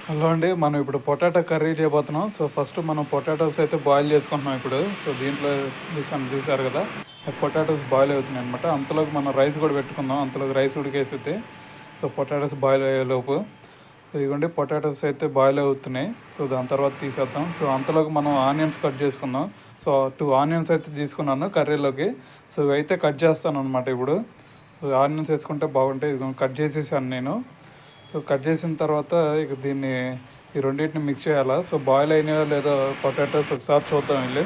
Hello అండి, మనం ఇప్పుడు పొటాటో కర్రీ చేయబోతున్నాం. సో ఫస్ట్ మనం పొటాటోస్ అయితే బాయిల్ చేసుకుంటున్నాం ఇప్పుడు. సో దీంట్లో చూసారు కదా, పొటాటోస్ బాయిల్ అవుతున్నాయి అనమాట. అంతలోకి మనం రైస్ కూడా పెట్టుకుందాం, అంతలోకి రైస్ ఉడికేసిద్ది. సో పొటాటోస్ బాయిల్ అయ్యేలోపు సో ఇదిగోండి పొటాటోస్ అయితే బాయిల్ అవుతున్నాయి. సో దాని తర్వాత తీసేద్దాం. సో అంతలోకి మనం ఆనియన్స్ కట్ చేసుకుందాం. సో 2 ఆనియన్స్ అయితే తీసుకున్నాను కర్రీలోకి. సో ఇవైతే కట్ చేస్తాను అనమాట ఇప్పుడు. ఆనియన్స్ వేసుకుంటే బాగుంటాయి. ఇది కట్ చేసేసాను నేను. సో కట్ చేసిన తర్వాత ఇక దీన్ని ఈ రెండింటిని మిక్స్ చేయాలా. సో బాయిల్ అయినాయో లేదో పొటాటోస్ ఒకసారి చూద్దాం వెళ్ళి.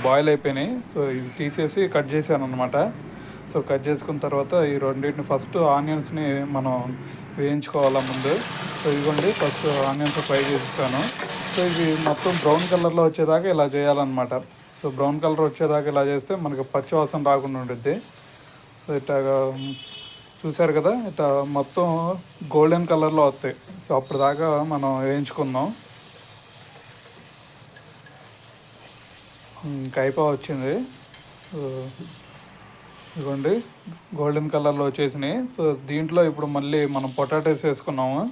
బాయిల్ అయిపోయినాయి. సో ఇది తీసేసి కట్ చేశాను అనమాట. సో కట్ చేసుకున్న తర్వాత ఈ రెండింటిని ఫస్ట్ ఆనియన్స్ని మనం వేయించుకోవాలా ముందు. సో ఇదిగోండి ఫస్ట్ ఆనియన్స్ ఫ్రై చేసేసాను. సో ఇది మొత్తం బ్రౌన్ కలర్లో వచ్చేదాకా ఇలా చేయాలన్నమాట. సో బ్రౌన్ కలర్ వచ్చేదాకా ఇలా చేస్తే మనకి పచ్చి వాసన రాకుండా ఉంటుంది. సో ఇట్లాగా చూసారు కదా, ఇట్లా మొత్తం గోల్డెన్ కలర్లో వస్తాయి. సో అప్పుడు దాకా మనం వేయించుకుందాం. ఇంకా వచ్చింది. సో ఇదిగోండి గోల్డెన్ కలర్లో వచ్చేసినాయి. సో దీంట్లో ఇప్పుడు మళ్ళీ మనం పొటాటోస్ వేసుకున్నాము.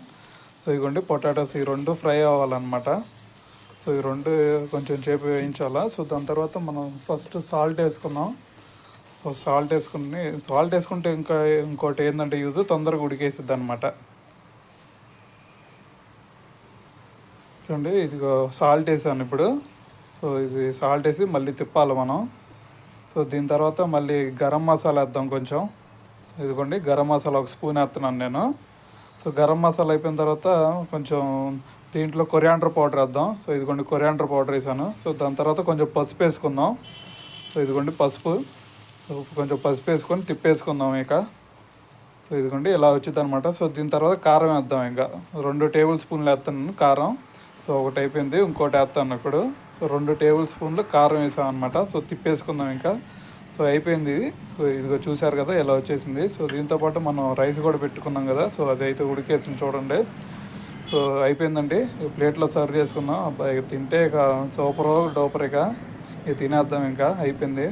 సో ఇదిగోండి పొటాటోస్ ఈ రెండు ఫ్రై అవ్వాలన్నమాట. సో ఈ రెండు కొంచెం సేపు వేయించాలా. సో దాని తర్వాత మనం ఫస్ట్ సాల్ట్ వేసుకుందాం. సో సాల్ట్ వేసుకుంటే ఇంకోటి ఏంటంటే యూజ్ తొందరగా ఉడికేసిద్ది అనమాట. చూడండి ఇదిగో సాల్ట్ వేసాను ఇప్పుడు. సో ఇది సాల్ట్ వేసి మళ్ళీ తిప్పాలి మనం. సో దీని తర్వాత మళ్ళీ గరం మసాలా వేద్దాం కొంచెం. ఇదిగోండి గరం మసాలా 1 స్పూన్ వేస్తున్నాను నేను. సో గరం మసాలా అయిపోయిన తర్వాత కొంచెం దీంట్లో కొరియాండర్ పౌడర్ వేద్దాం. సో ఇదిగోండి కొరియాండర్ పౌడర్ వేసాను. సో దాని తర్వాత కొంచెం పసుపు వేసుకుందాం. సో ఇదిగోండి పసుపు. సో కొంచెం పసుపు వేసుకొని తిప్పేసుకుందాం ఇక. సో ఇదిగోండి ఇలా వచ్చింది అనమాట. సో దీని తర్వాత కారం వేద్దాం. ఇంకా 2 టేబుల్ స్పూన్లు వేస్తాను కారం. సో ఒకటి అయిపోయింది, ఇంకోటి వేస్తాను ఇప్పుడు. సో 2 టేబుల్ స్పూన్లు కారం వేసాం అనమాట. సో తిప్పేసుకుందాం ఇంకా. సో అయిపోయింది ఇది. సో ఇదిగో చూసారు కదా ఎలా వచ్చేసింది. సో దీంతోపాటు మనం రైస్ కూడా పెట్టుకున్నాం కదా. సో అది అయితే ఉడికేసింది చూడండి. సో అయిపోయిందండి. ప్లేట్లో సర్వ్ చేసుకుందాం. అబ్బాయి తింటే ఇక సూపర్ డూపర్. ఇక తినేద్దాం ఇంకా అయిపోయింది.